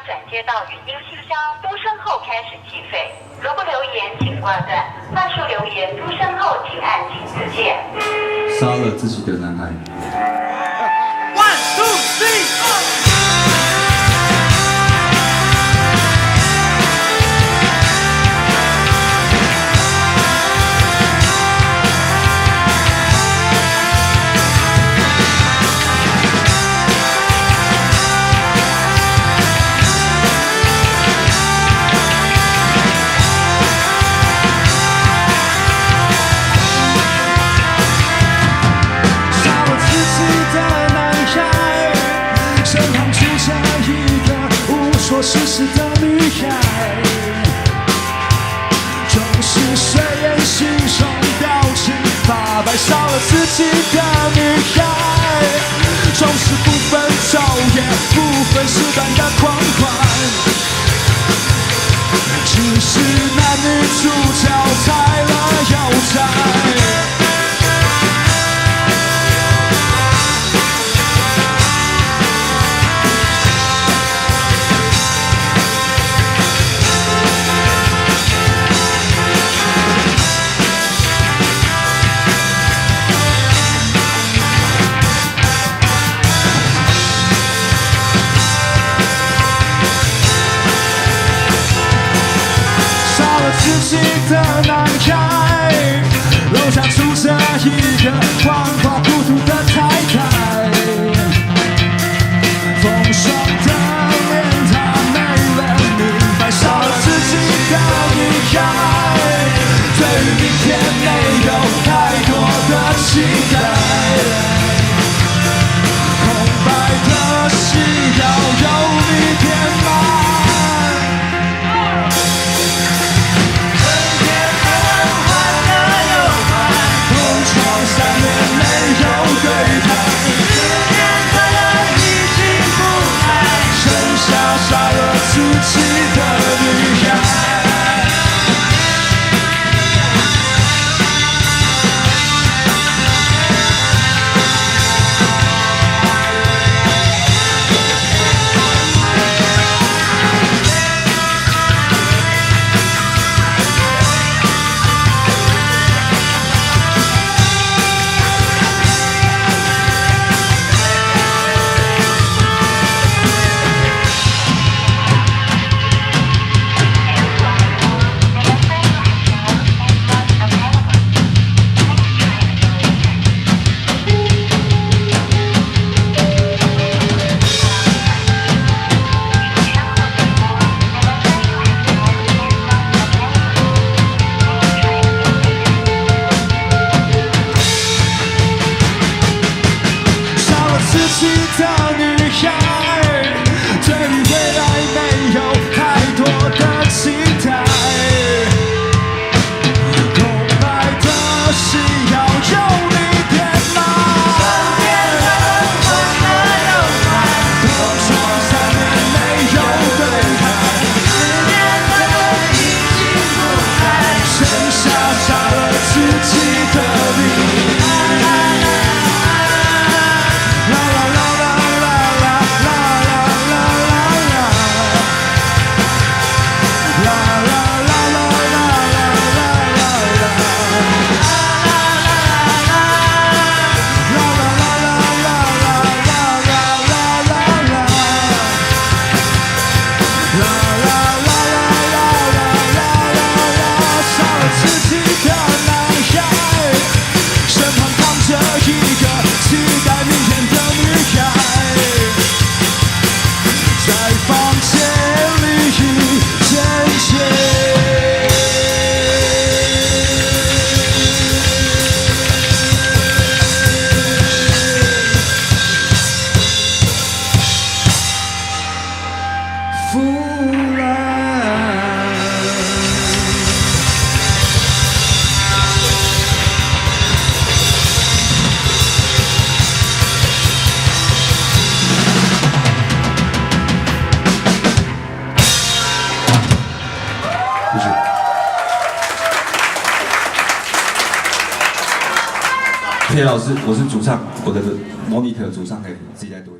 转接到语音信箱，嘟声后开始计费。如不留言，请挂断。话术留言，嘟声后请按井字键。杀了自己的男孩。One, two, three, four. 说事实的女孩，总是睡眼惺忪，表情发白，少了自己的女孩，总是不分昼夜，不分时段的狂欢。只是男女主角拆了又拆。自己的男孩，楼下住着一个黄花孤独的太太，风霜的脸她没人明白，少了自己的女孩，对于明天没有太多的期待，空白的心要有你填满。杀了自己的女孩。谢谢老师，我是主唱，我的 monitor 主唱可以自己再读。